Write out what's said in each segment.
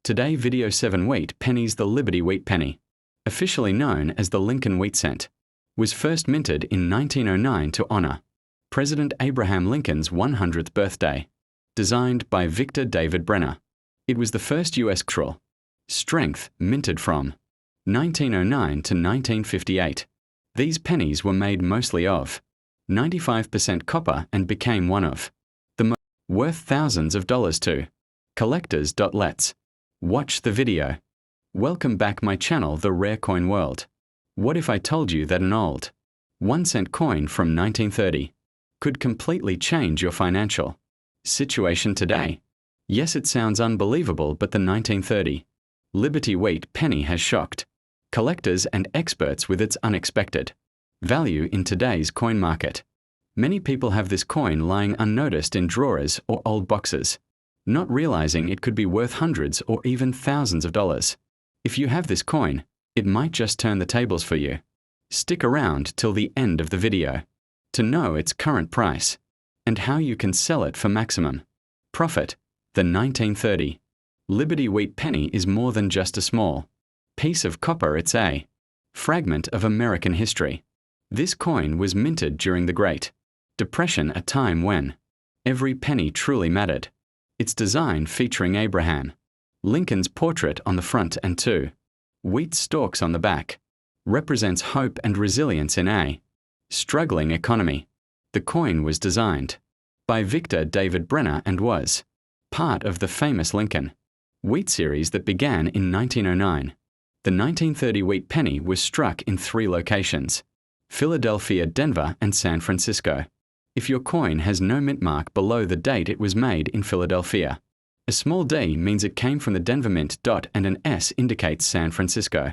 Today Video 7 Wheat Pennies. The Liberty Wheat Penny, officially known as the Lincoln Wheat Cent, was first minted in 1909 to honor President Abraham Lincoln's 100th birthday. Designed by Victor David Brenner, it was the first U.S. cultural strength minted from 1909 to 1958. These pennies were made mostly of 95% copper and became one of the most worth thousands of dollars to collectors. Let's watch the video. Welcome back my channel, The Rare Coin World. What if I told you that an old 1-cent coin from 1930 could completely change your financial situation today? Yes, it sounds unbelievable, but the 1930 Liberty Wheat penny has shocked collectors and experts with its unexpected value in today's coin market. Many people have this coin lying unnoticed in drawers or old boxes, not realizing it could be worth hundreds or even thousands of dollars. If you have this coin, it might just turn the tables for you. Stick around till the end of the video to know its current price and how you can sell it for maximum profit. The 1930 Liberty Wheat penny is more than just a small piece of copper, it's a fragment of American history. This coin was minted during the Great Depression, a time when every penny truly mattered. Its design, featuring Abraham Lincoln's portrait on the front and two wheat stalks on the back, represents hope and resilience in a struggling economy. The coin was designed by Victor David Brenner and was part of the famous Lincoln Wheat series that began in 1909. The 1930 wheat penny was struck in 3 locations: Philadelphia, Denver, and San Francisco. If your coin has no mint mark below the date it was made in Philadelphia, a small d means it came from the Denver Mint. And an S indicates San Francisco.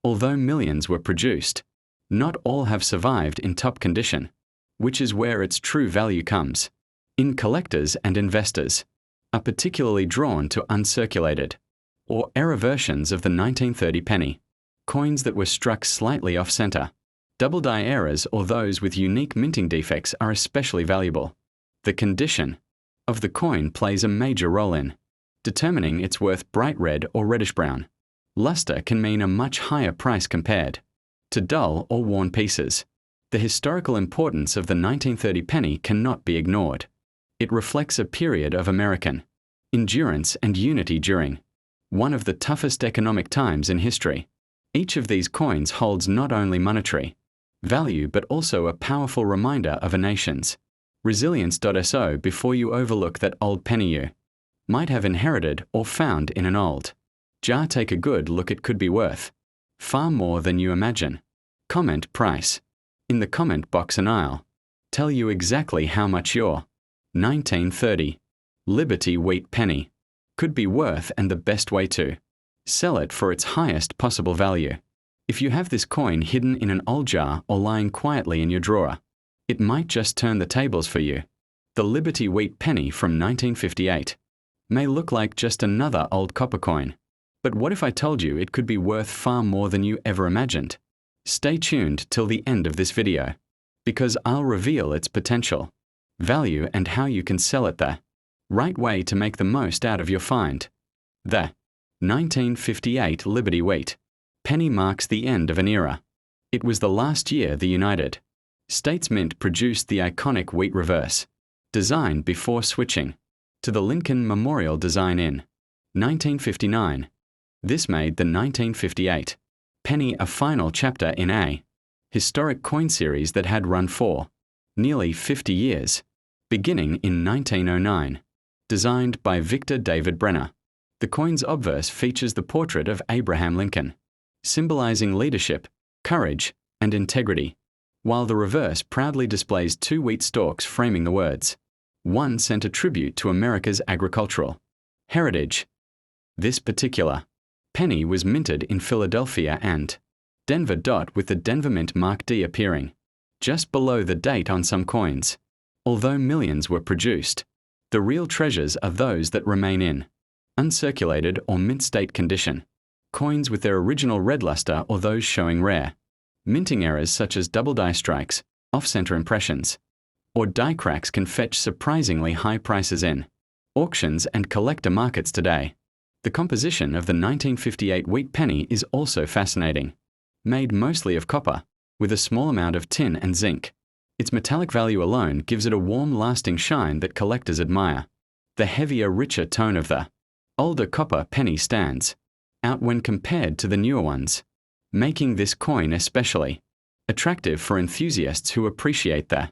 Although millions were produced, not all have survived in top condition, which is where its true value comes in. Collectors and investors are particularly drawn to uncirculated or error versions of the 1930 penny, coins that were struck slightly off-center. Double die errors or those with unique minting defects are especially valuable. The condition of the coin plays a major role in determining its worth. Bright red or reddish-brown luster can mean a much higher price compared to dull or worn pieces. The historical importance of the 1930 penny cannot be ignored. It reflects a period of American endurance and unity during one of the toughest economic times in history. Each of these coins holds not only monetary value but also a powerful reminder of a nation's resilience. So before you overlook that old penny you might have inherited or found in an old jar, take a good look. It could be worth far more than you imagine. Comment price in the comment box and I'll tell you exactly how much your 1930 Liberty Wheat penny could be worth and the best way to sell it for its highest possible value. If you have this coin hidden in an old jar or lying quietly in your drawer, it might just turn the tables for you. The Liberty Wheat penny from 1958 may look like just another old copper coin, but what if I told you it could be worth far more than you ever imagined? Stay tuned till the end of this video, because I'll reveal its potential value and how you can sell it the right way to make the most out of your find. The 1958 Liberty Wheat penny marks the end of an era. It was the last year the United States Mint produced the iconic wheat reverse design before switching to the Lincoln Memorial design in 1959. This made the 1958 penny a final chapter in a historic coin series that had run for nearly 50 years, beginning in 1909. Designed by Victor David Brenner, the coin's obverse features the portrait of Abraham Lincoln, symbolizing leadership, courage, and integrity, while the reverse proudly displays 2 wheat stalks framing the words, "1 cent," a tribute to America's agricultural heritage. This particular penny was minted in Philadelphia and Denver. With the Denver Mint Mark D appearing just below the date on some coins. Although millions were produced, the real treasures are those that remain in uncirculated or mint state condition. Coins with their original red luster or those showing rare minting errors such as double die strikes, off-center impressions, or die cracks can fetch surprisingly high prices in auctions and collector markets today. The composition of the 1958 wheat penny is also fascinating. Made mostly of copper, with a small amount of tin and zinc. Its metallic value alone gives it a warm, lasting shine that collectors admire. The heavier, richer tone of the older copper penny stands out when compared to the newer ones, making this coin especially attractive for enthusiasts who appreciate the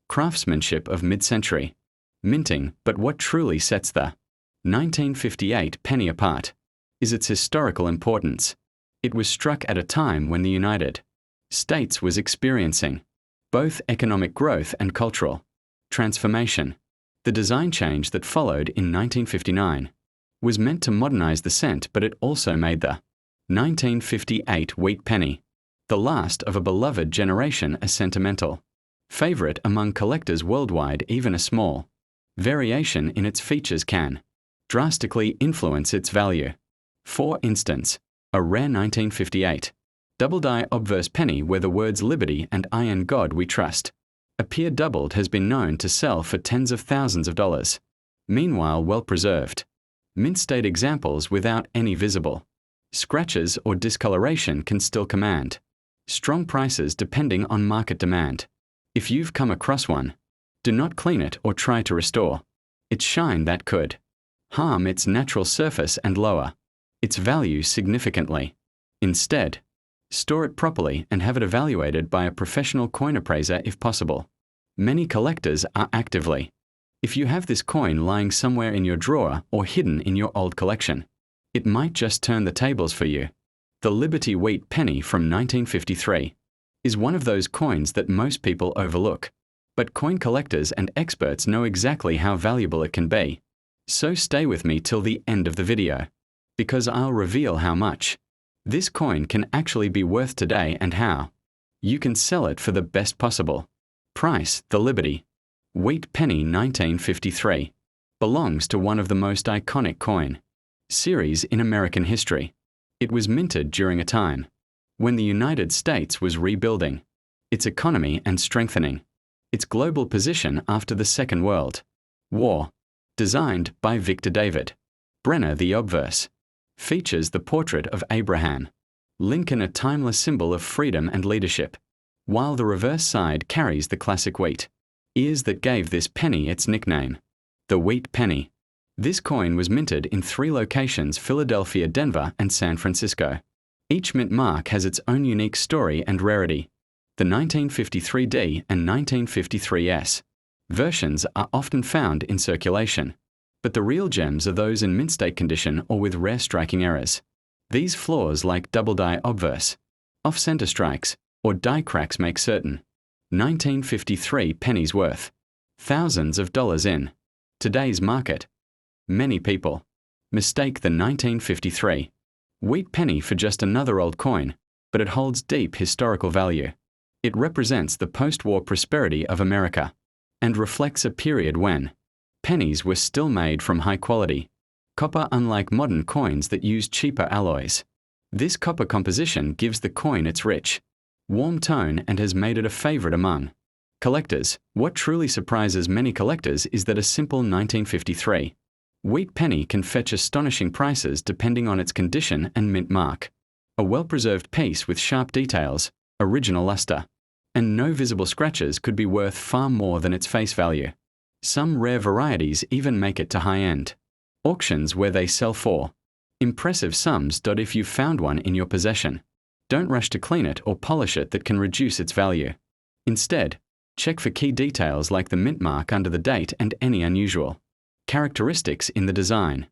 craftsmanship of mid-century minting. But what truly sets the 1958 penny apart is its historical importance. It was struck at a time when the United States was experiencing both economic growth and cultural transformation. The design change that followed in 1959 was meant to modernize the cent, but it also made the 1958 wheat penny the last of a beloved generation a sentimental favorite among collectors worldwide. Even a small variation in its features can drastically influence its value. For instance, a rare 1958 double-die obverse penny where the words Liberty and I in God We Trust appear doubled has been known to sell for tens of thousands of dollars. Meanwhile, well-preserved mint-state examples without any visible scratches or discoloration can still command strong prices depending on market demand. If you've come across one, do not clean it or try to restore its shine. That could harm its natural surface and lower its value significantly. Instead, store it properly and have it evaluated by a professional coin appraiser if possible. Many collectors are actively. If you have this coin lying somewhere in your drawer or hidden in your old collection, it might just turn the tables for you. The Liberty wheat penny from 1953 is one of those coins that most people overlook, but coin collectors and experts know exactly how valuable it can be. So stay with me till the end of the video, because I'll reveal how much this coin can actually be worth today and how you can sell it for the best possible price. The Liberty wheat penny 1953 belongs to one of the most iconic coin series in American history. It was minted during a time when the United States was rebuilding its economy and strengthening its global position after the Second World War. Designed by Victor David Brenner, the obverse features the portrait of Abraham Lincoln, a timeless symbol of freedom and leadership, while the reverse side carries the classic wheat ears that gave this penny its nickname, the wheat penny. This coin was minted in 3 locations: Philadelphia, Denver, and San Francisco. Each mint mark has its own unique story and rarity. The 1953D and 1953S versions are often found in circulation, but the real gems are those in mint-state condition or with rare striking errors. These flaws, like double-die obverse, off-center strikes, or die cracks, make certain 1953 pennies worth thousands of dollars in today's market. Many people mistake the 1953 wheat penny for just another old coin, but it holds deep historical value. It represents the post-war prosperity of America and reflects a period when pennies were still made from high-quality copper, unlike modern coins that use cheaper alloys. This copper composition gives the coin its rich, warm tone and has made it a favorite among collectors. What truly surprises many collectors is that a simple 1953 wheat penny can fetch astonishing prices depending on its condition and mint mark. A well-preserved piece with sharp details, original luster, and no visible scratches could be worth far more than its face value. Some rare varieties even make it to high-end auctions where they sell for impressive sums. If you've found one in your possession, don't rush to clean it or polish it. That can reduce its value. Instead, check for key details like the mint mark under the date and any unusual characteristics in the design.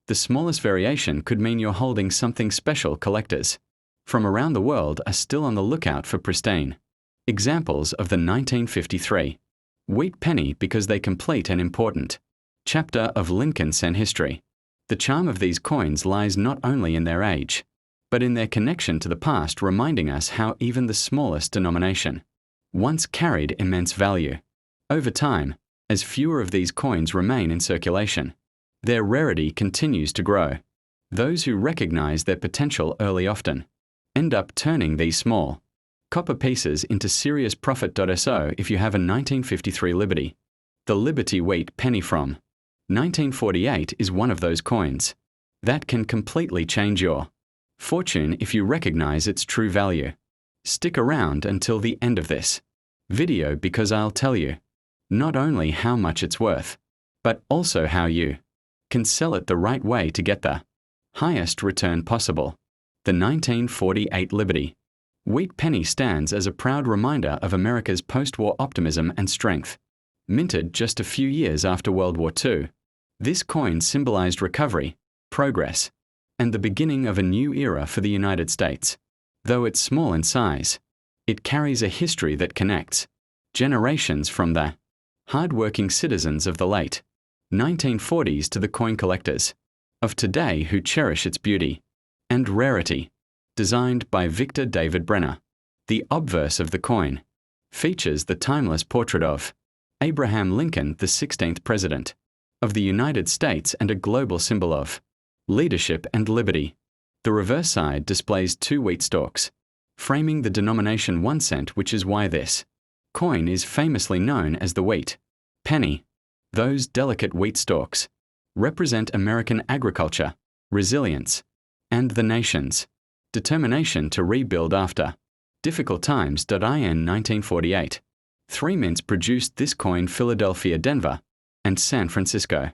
The smallest variation could mean you're holding something special. Collectors from around the world are still on the lookout for pristine examples of the 1953 wheat penny because they complete an important chapter of Lincoln's history. The charm of these coins lies not only in their age, but in their connection to the past, reminding us how even the smallest denomination once carried immense value. Over time, as fewer of these coins remain in circulation, their rarity continues to grow. Those who recognize their potential early often end up turning these small copper pieces into serious profit. So if you have a 1953 Liberty, the Liberty wheat penny from 1948 is one of those coins. That can completely change your fortune if you recognize its true value. Stick around until the end of this video because I'll tell you not only how much it's worth, but also how you can sell it the right way to get the highest return possible. The 1948 Liberty Wheat penny stands as a proud reminder of America's post-war optimism and strength. Minted just a few years after World War II, this coin symbolized recovery, progress, and the beginning of a new era for the United States. Though it's small in size, it carries a history that connects generations from the hard-working citizens of the late 1940s to the coin collectors of today who cherish its beauty and rarity. Designed by Victor David Brenner, the obverse of the coin features the timeless portrait of Abraham Lincoln, the 16th President of the United States and a global symbol of leadership and liberty. The reverse side displays 2 wheat stalks, framing the denomination 1 cent, which is why this coin is famously known as the wheat penny. Those delicate wheat stalks represent American agriculture, resilience, and the nation's determination to rebuild after difficult times. In 1948, 3 mints produced this coin: Philadelphia, Denver, and San Francisco.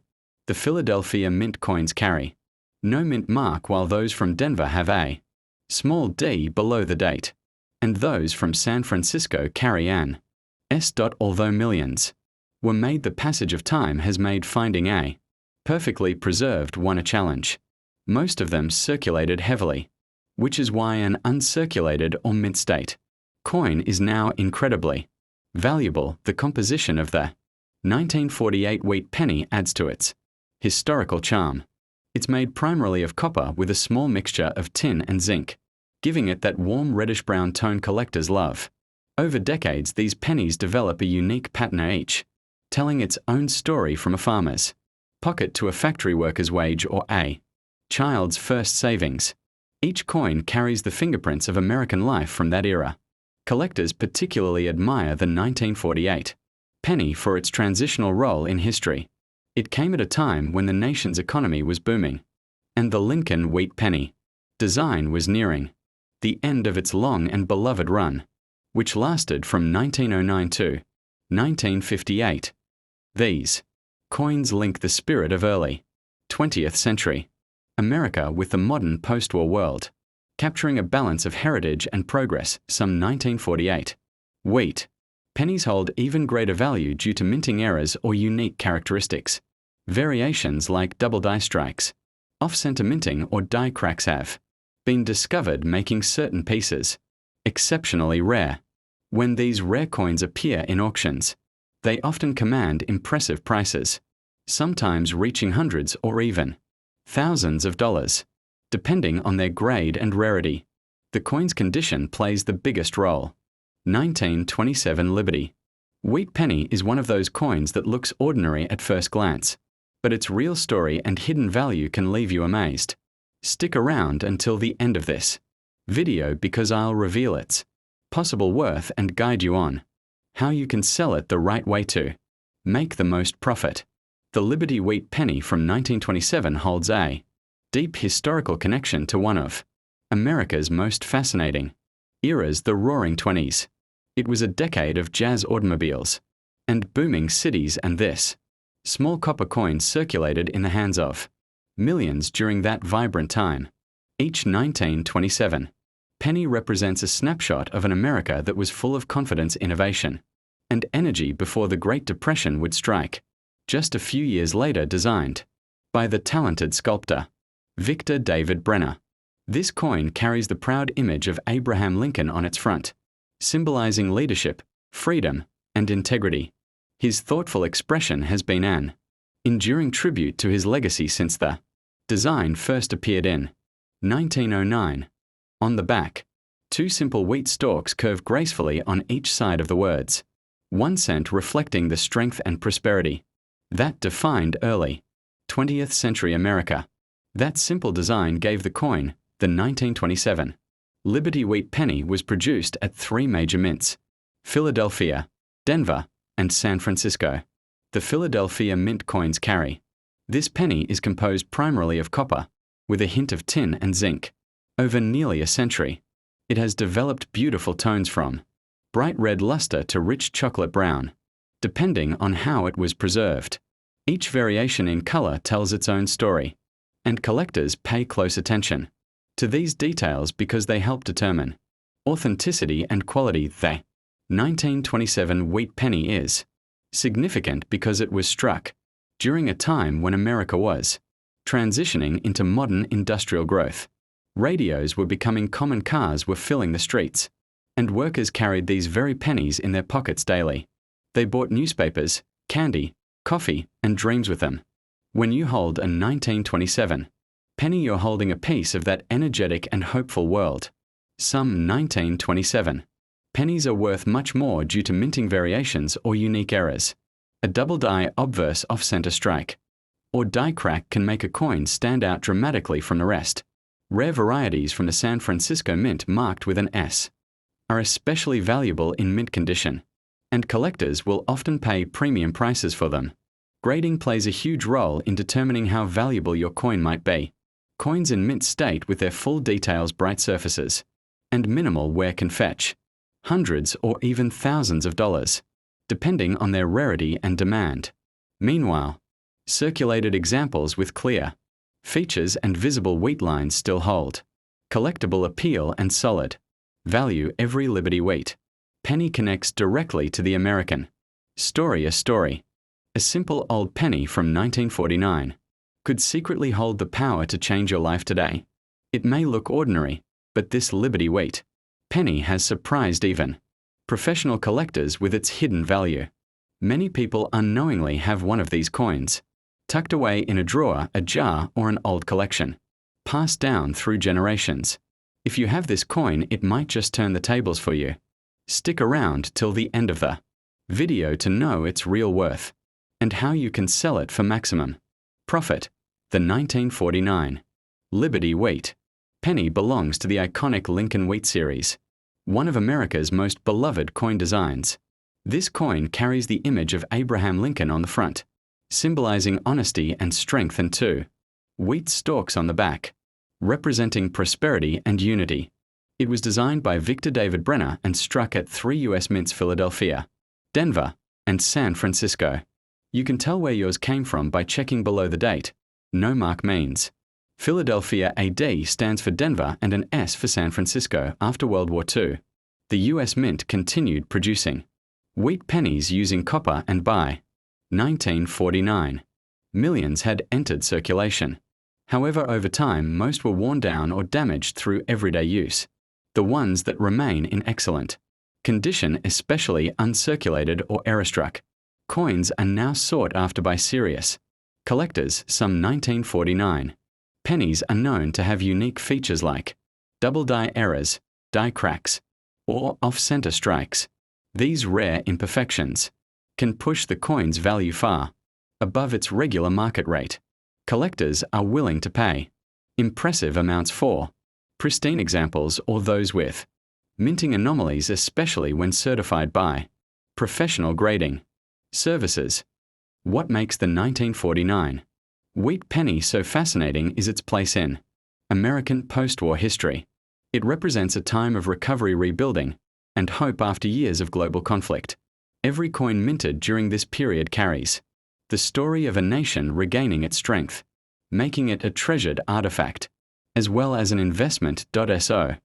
The Philadelphia mint coins carry no mint mark, while those from Denver have a small d below the date, and those from San Francisco carry an S. Although millions were made, the passage of time has made finding a perfectly preserved one a challenge. Most of them circulated heavily, which is why an uncirculated or mint state coin is now incredibly valuable. The composition of the 1948 wheat penny adds to its historical charm. It's made primarily of copper with a small mixture of tin and zinc, giving it that warm reddish-brown tone collectors love. Over decades, these pennies develop a unique patina, each telling its own story, from a farmer's pocket to a factory worker's wage or a child's first savings. Each coin carries the fingerprints of American life from that era. Collectors particularly admire the 1948 penny for its transitional role in history. It came at a time when the nation's economy was booming, and the Lincoln wheat penny design was nearing the end of its long and beloved run, which lasted from 1909 to 1958. These coins link the spirit of early 20th century America with the modern post-war world, capturing a balance of heritage and progress. Some 1948 wheat pennies hold even greater value due to minting errors or unique characteristics. Variations like double die strikes, off-center minting, or die cracks have been discovered, making certain pieces exceptionally rare. When these rare coins appear in auctions, they often command impressive prices, sometimes reaching hundreds or even thousands of dollars, depending on their grade and rarity. The coin's condition plays the biggest role. 1927 Liberty wheat penny is one of those coins that looks ordinary at first glance, but its real story and hidden value can leave you amazed. Stick around until the end of this video because I'll reveal its possible worth and guide you on how you can sell it the right way to make the most profit. The Liberty wheat penny from 1927 holds a deep historical connection to one of America's most fascinating eras, the Roaring '20s. It was a decade of jazz automobiles and booming cities, and this small copper coin circulated in the hands of millions during that vibrant time. Each 1927 penny represents a snapshot of an America that was full of confidence, innovation, and energy before the Great Depression would strike. Just a few years later, designed by the talented sculptor Victor David Brenner, this coin carries the proud image of Abraham Lincoln on its front, symbolizing leadership, freedom, and integrity. His thoughtful expression has been an enduring tribute to his legacy since the design first appeared in 1909. On the back, 2 simple wheat stalks curve gracefully on each side of the words 1 cent, reflecting the strength and prosperity that defined early 20th century America. That simple design gave the coin the 1927 Liberty wheat penny was produced at 3 major mints: Philadelphia, Denver, and San Francisco. The Philadelphia mint coins carry. This penny is composed primarily of copper, with a hint of tin and zinc. Over nearly a century, it has developed beautiful tones from bright red luster to rich chocolate brown, depending on how it was preserved. Each variation in color tells its own story, and collectors pay close attention to these details because they help determine authenticity and quality. The 1927 wheat penny is significant because it was struck during a time when America was transitioning into modern industrial growth. Radios were becoming common, cars were filling the streets, and workers carried these very pennies in their pockets daily. They bought newspapers, candy, coffee, and dreams with them. When you hold a 1927 penny, you're holding a piece of that energetic and hopeful world. Some 1927 pennies are worth much more due to minting variations or unique errors. A double die obverse off-center strike or die crack can make a coin stand out dramatically from the rest. Rare varieties from the San Francisco Mint marked with an S are especially valuable in mint condition, and collectors will often pay premium prices for them. Grading plays a huge role in determining how valuable your coin might be. Coins in mint state with their full details, bright surfaces, and minimal wear can fetch hundreds or even thousands of dollars, depending on their rarity and demand. Meanwhile, circulated examples with clear features and visible wheat lines still hold collectible appeal and solid value. Every Liberty wheat penny connects directly to the American story. A simple old penny from 1949 could secretly hold the power to change your life today. It may look ordinary, but this Liberty wheat penny has surprised even professional collectors with its hidden value. Many people unknowingly have one of these coins tucked away in a drawer, a jar, or an old collection, passed down through generations. If you have this coin, it might just turn the tables for you. Stick around till the end of the video to know its real worth and how you can sell it for maximum profit. The 1949 Liberty wheat penny belongs to the iconic Lincoln Wheat series, one of America's most beloved coin designs. This coin carries the image of Abraham Lincoln on the front, symbolizing honesty and strength, and two wheat stalks on the back, representing prosperity and unity. It was designed by Victor David Brenner and struck at 3 U.S. mints: Philadelphia, Denver, and San Francisco. You can tell where yours came from by checking below the date. No mark means Philadelphia. A D stands for Denver and an S for San Francisco. After World War II, the U.S. Mint continued producing wheat pennies using copper, and by 1949, millions had entered circulation. However, over time, most were worn down or damaged through everyday use. The ones that remain in excellent condition, especially uncirculated or error-struck coins, are now sought after by serious collectors. Some 1949 pennies are known to have unique features like double die errors, die cracks, or off-center strikes. These rare imperfections can push the coin's value far above its regular market rate. Collectors are willing to pay impressive amounts for pristine examples or those with minting anomalies, especially when certified by professional grading services. What makes the 1949 wheat penny so fascinating is its place in American post-war history. It represents a time of recovery, rebuilding, and hope after years of global conflict. Every coin minted during this period carries the story of a nation regaining its strength, making it a treasured artifact, as well as an investment. So,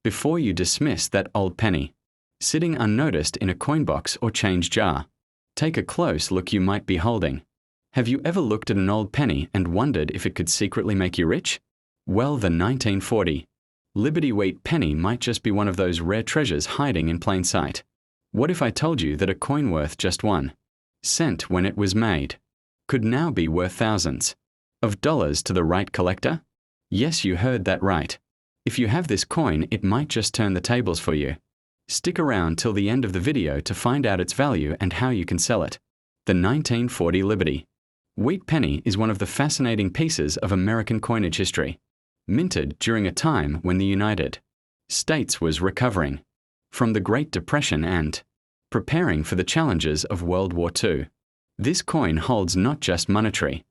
before you dismiss that old penny sitting unnoticed in a coin box or change jar, take a close look. You might be holding. Have you ever looked at an old penny and wondered if it could secretly make you rich? Well, the 1940 Liberty wheat penny might just be one of those rare treasures hiding in plain sight. What if I told you that a coin worth just 1 cent when it was made could now be worth thousands of dollars to the right collector? Yes, you heard that right. If you have this coin, it might just turn the tables for you. Stick around till the end of the video to find out its value and how you can sell it. The 1940 Liberty wheat penny is one of the fascinating pieces of American coinage history, minted during a time when the United States was recovering from the Great Depression and preparing for the challenges of World War II. This coin holds not just monetary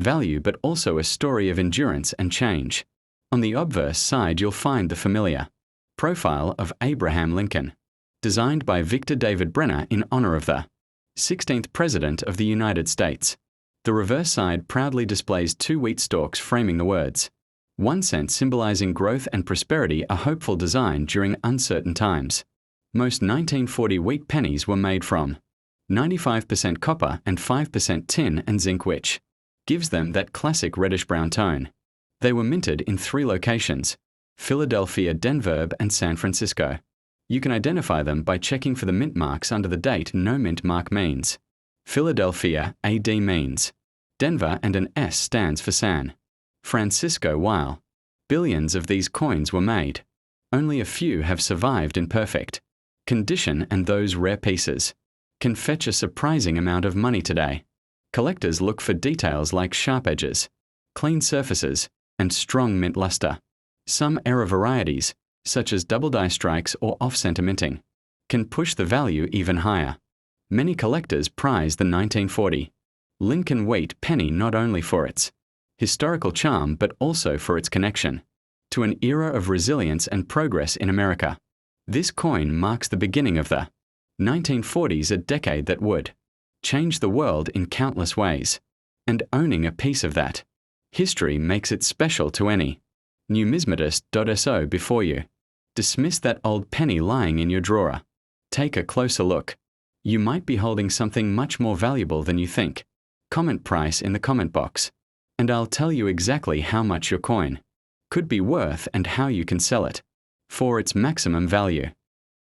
value, but also a story of endurance and change. On the obverse side, you'll find the familiar profile of Abraham Lincoln, designed by Victor David Brenner in honor of the 16th President of the United States. The reverse side proudly displays 2 wheat stalks framing the words 1 cent, symbolizing growth and prosperity, a hopeful design during uncertain times. Most 1940 wheat pennies were made from 95% copper and 5% tin and zinc, which gives them that classic reddish-brown tone. They were minted in 3 locations: Philadelphia, Denver, and San Francisco. You can identify them by checking for the mint marks under the date no mint mark means. Philadelphia, AD means Denver, and an S stands for San Francisco. While billions of these coins were made, only a few have survived in perfect condition, and those rare pieces can fetch a surprising amount of money today. Collectors look for details like sharp edges, clean surfaces, and strong mint luster. Some error varieties, such as double die strikes or off-center minting, can push the value even higher. Many collectors prize the 1940 Lincoln wheat penny not only for its historical charm but also for its connection to an era of resilience and progress in America. This coin marks the beginning of the 1940s, a decade that would change the world in countless ways, and owning a piece of that history makes it special to any numismatist.so. Before you dismiss that old penny lying in your drawer, take a closer look. You might be holding something much more valuable than you think. Comment price in the comment box, and I'll tell you exactly how much your coin could be worth and how you can sell it for its maximum value.